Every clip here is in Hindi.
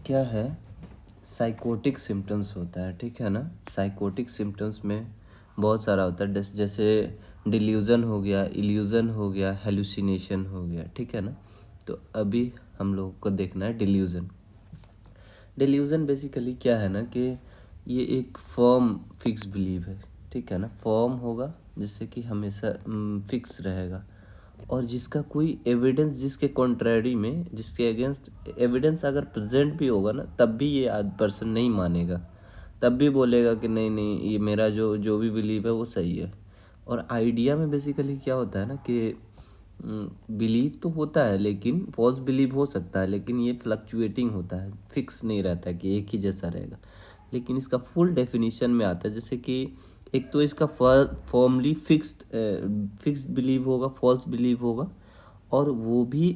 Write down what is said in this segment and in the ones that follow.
क्या है, साइकोटिक सिम्टम्स होता है, ठीक है ना। साइकोटिक सिम्टम्स में बहुत सारा होता है, जैसे डिल्यूज़न हो गया, इल्यूज़न हो गया, हेलुसिनेशन हो गया, ठीक है ना। तो अभी हम लोगों को देखना है डिल्यूज़न। डिल्यूज़न बेसिकली क्या है ना कि ये एक फर्म फिक्स बिलीव है, ठीक है ना। फर्म होगा जिससे कि हमेशा फिक्स रहेगा, और जिसका कोई एविडेंस, जिसके कॉन्ट्रैरी में, जिसके अगेंस्ट एविडेंस अगर प्रेजेंट भी होगा ना, तब भी ये पर्सन नहीं मानेगा, तब भी बोलेगा कि नहीं नहीं, ये मेरा जो जो भी बिलीव है वो सही है। और आइडिया में बेसिकली क्या होता है ना कि बिलीव तो होता है, लेकिन फॉल्स बिलीव हो सकता है, लेकिन ये फ्लक्चुएटिंग होता है, फिक्स नहीं रहता है कि एक ही जैसा रहेगा। लेकिन इसका फुल डेफिनेशन में आता है, जैसे कि एक तो इसका फॉर्मली फिक्स्ड बिलीव होगा, फॉल्स बिलीव होगा, और वो भी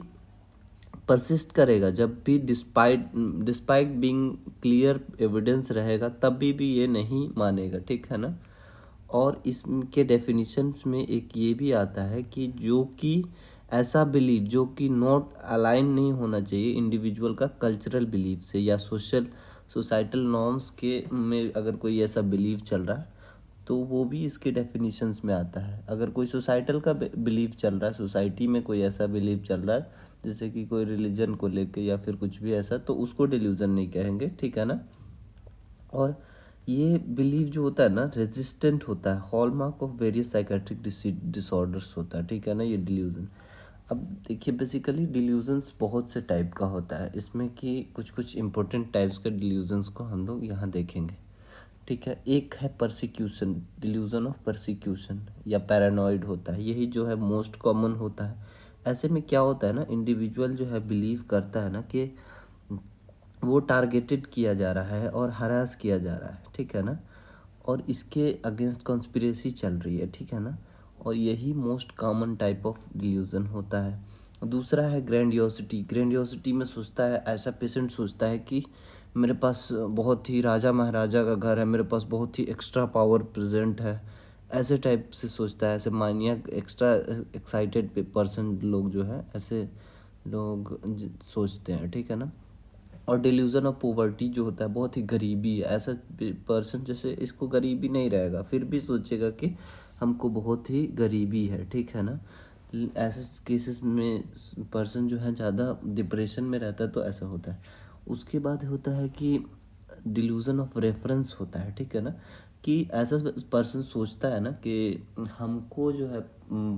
परसिस्ट करेगा जब भी despite despite being clear evidence रहेगा, तब भी ये नहीं मानेगा, ठीक है ना। और इसके डेफिनेशंस में एक ये भी आता है कि जो कि ऐसा बिलीव जो कि नॉट अलाइन नहीं होना चाहिए इंडिविजुअल का कल्चरल बिलीव से या सोसाइटल नॉर्म्स के में, अगर कोई ऐसा बिलीव चल रहा है तो वो भी इसके डेफिनेशंस में आता है। अगर कोई सोसाइटल का बिलीव चल रहा है, सोसाइटी में कोई ऐसा बिलीव चल रहा है जैसे कि कोई रिलीजन को लेके या फिर कुछ भी ऐसा, तो उसको डिल्यूजन नहीं कहेंगे, ठीक है ना। और ये बिलीव जो होता है ना, रेजिस्टेंट होता है, hallmark of various psychiatric disorders होता है, ठीक है ना, ये डिल्यूजन। अब देखिए, बेसिकली डिल्यूजन्स बहुत से टाइप का होता है, इसमें कि कुछ कुछ इंपॉर्टेंट टाइप्स के डिल्यूजन्स को हम लोग यहाँ देखेंगे, ठीक है। एक है परसिक्यूशन, डिल्यूजन ऑफ परसिक्यूशन या पैरानॉइड होता है, यही जो है मोस्ट कॉमन होता है। ऐसे में क्या होता है ना, इंडिविजुअल जो है बिलीव करता है ना कि वो टारगेटेड किया जा रहा है और हरास किया जा रहा है, ठीक है ना, और इसके अगेंस्ट कॉन्स्पिरेसी चल रही है, ठीक है ना। और यही most common type of delusion होता है। दूसरा है ग्रैंडियोसिटी। ग्रैंडियोसिटी में सोचता है, ऐसा पेशेंट सोचता है कि मेरे पास बहुत ही राजा महाराजा का घर है, मेरे पास बहुत ही एक्स्ट्रा पावर प्रेजेंट है, ऐसे टाइप से सोचता है। ऐसे मानियक एक्स्ट्रा एक्साइटेड पर्सन लोग जो है, ऐसे लोग सोचते हैं, ठीक है ना। और डिल्यूजन ऑफ पोवर्टी जो होता है, बहुत ही गरीबी है, ऐसा पर्सन जैसे इसको गरीबी नहीं रहेगा, फिर भी सोचेगा कि हमको बहुत ही गरीबी है, ठीक है ना। ऐसे केसेस में पर्सन जो है ज़्यादा डिप्रेशन में रहता है, तो ऐसा होता है। उसके बाद होता है कि डिल्यूजन ऑफ रेफरेंस होता है, ठीक है ना, कि ऐसा पर्सन सोचता है ना कि हमको जो है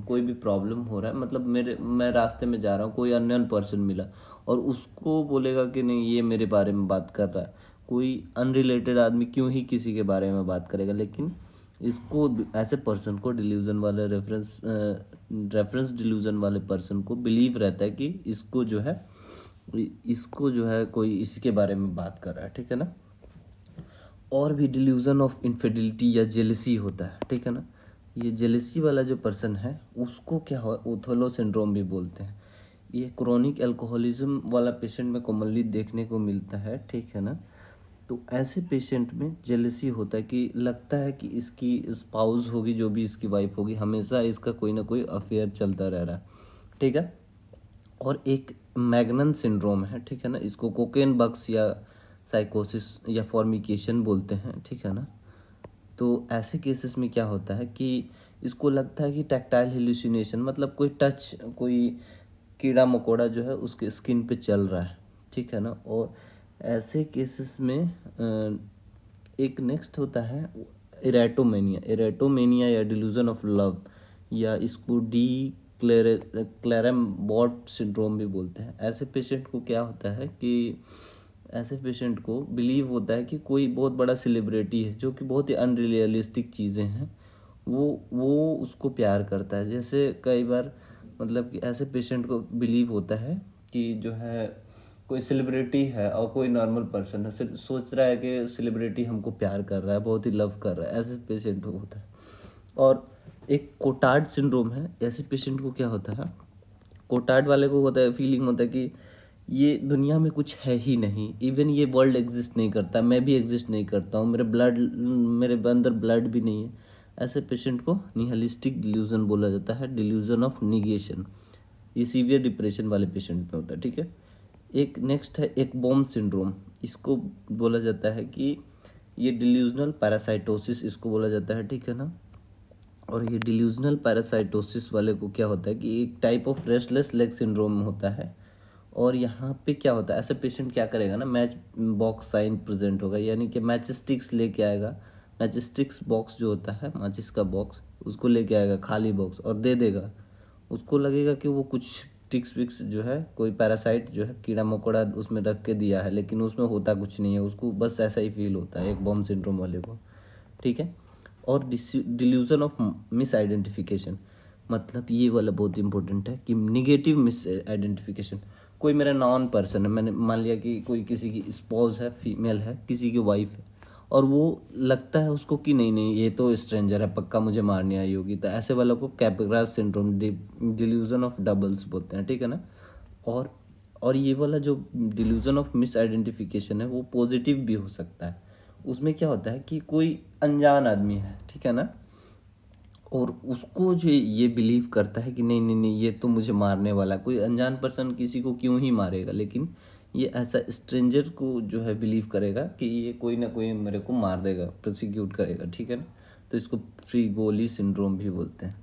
कोई भी प्रॉब्लम हो रहा है, मतलब मैं रास्ते में जा रहा हूँ, कोई अननोन पर्सन मिला और उसको बोलेगा कि नहीं, ये मेरे बारे में बात कर रहा है। कोई अनरिलेटेड आदमी क्यों ही किसी के बारे में बात करेगा, लेकिन इसको, ऐसे पर्सन को, डिल्यूजन वाले रेफरेंस डिल्यूजन वाले पर्सन को बिलीव रहता है कि इसको जो है कोई इसी के बारे में बात कर रहा है, ठीक है ना। और भी डिल्यूजन ऑफ इनफिडिलिटी या जेलसी होता है, ठीक है ना। ये जेलसी वाला जो पर्सन है उसको क्या हो, ओथेलो सिंड्रोम भी बोलते हैं। ये क्रोनिक अल्कोहलिज्म वाला पेशेंट में कॉमनली देखने को मिलता है, ठीक है ना। तो ऐसे पेशेंट में जेलसी होता है कि लगता है कि इसकी स्पाउस होगी, जो भी इसकी वाइफ होगी, हमेशा इसका कोई ना कोई अफेयर चलता रह रहा है, ठीक है। और एक मैग्नन सिंड्रोम है, ठीक है ना, इसको कोकेन बक्स या साइकोसिस या फॉर्मिकेशन बोलते हैं, ठीक है ना। तो ऐसे केसेस में क्या होता है कि इसको लगता है कि टैक्टाइल हेलुसिनेशन, मतलब कोई टच, कोई कीड़ा मकोड़ा जो है उसके स्किन पे चल रहा है, ठीक है ना। और ऐसे केसेस में एक नेक्स्ट होता है इरेटोमेनिया। इरेटोमेनिया या डिल्यूजन ऑफ लव, या इसको क्लैरम बॉट सिंड्रोम भी बोलते हैं। ऐसे पेशेंट को क्या होता है कि ऐसे पेशेंट को बिलीव होता है कि कोई बहुत बड़ा सेलिब्रिटी है, जो कि बहुत ही अनरियलिस्टिक चीज़ें हैं, वो उसको प्यार करता है। जैसे कई बार, मतलब कि ऐसे पेशेंट को बिलीव होता है कि जो है कोई सेलिब्रिटी है और कोई नॉर्मल पर्सन है, सोच रहा है कि सेलिब्रिटी हमको प्यार कर रहा है, बहुत ही लव कर रहा है, ऐसे पेशेंट को होता है। और एक कोटार्ड सिंड्रोम है, ऐसे पेशेंट को क्या होता है, कोटार्ड वाले को होता है, फीलिंग होता है कि ये दुनिया में कुछ है ही नहीं, इवन ये वर्ल्ड एग्जिस्ट नहीं करता, मैं भी एग्जिस्ट नहीं करता हूँ, मेरे अंदर ब्लड भी नहीं है। ऐसे पेशेंट को निहिलिस्टिक डिल्यूजन बोला जाता है, डिल्यूजन ऑफ निगेशन। ये सीवियर डिप्रेशन वाले पेशेंट में होता है, ठीक है। एक नेक्स्ट है एक बॉम्ब सिंड्रोम। इसको बोला जाता है कि ये डिल्यूजनल पैरासाइटोसिस इसको बोला जाता है, ठीक है ना। और ये डिल्यूजनल पैरासाइटोसिस वाले को क्या होता है कि एक type of restless leg syndrome होता है। और यहाँ पे क्या होता है, ऐसे पेशेंट क्या करेगा ना, मैच बॉक्स साइन प्रेजेंट होगा, यानी कि मैच स्टिक्स लेके आएगा। मैच स्टिक्स बॉक्स जो होता है, माचिस का बॉक्स, उसको लेके आएगा, खाली बॉक्स, और दे देगा। उसको लगेगा कि वो कुछ टिक्स विक्स जो है, कोई पैरासाइट जो है, कीड़ा मकोड़ा उसमें रख के दिया है, लेकिन उसमें होता कुछ नहीं है, उसको बस ऐसा ही फील होता है एक बॉम्ब सिंड्रोम वाले को, ठीक है। और डिल्यूजन ऑफ मिस आइडेंटिफिकेशन, मतलब ये वाला बहुत इंपॉर्टेंट है कि निगेटिव मिस आइडेंटिफिकेशन। कोई मेरा नॉन पर्सन है, मैंने मान लिया कि कोई किसी की स्पॉज है, फीमेल है, किसी की वाइफ है, और वो लगता है उसको कि नहीं नहीं ये तो स्ट्रेंजर है, पक्का मुझे मारने आई होगी, तो ऐसे वालों को कैपग्रास सिंड्रोम, डिल्यूजन ऑफ डबल्स बोलते हैं, ठीक है ना। और और ये वाला जो डिल्यूजन ऑफ मिस आइडेंटिफिकेशन है वो पॉजिटिव भी हो सकता है। उसमें क्या होता है कि कोई अनजान आदमी है, ठीक है ना, और उसको जो ये बिलीव करता है कि नहीं नहीं नहीं ये तो मुझे मारने वाला है। कोई अनजान पर्सन किसी को क्यों ही मारेगा, लेकिन ये ऐसा स्ट्रेंजर को जो है बिलीव करेगा कि ये कोई ना कोई मेरे को मार देगा, प्रोसिक्यूट करेगा, ठीक है ना। तो इसको फ्री गोली सिंड्रोम भी बोलते हैं।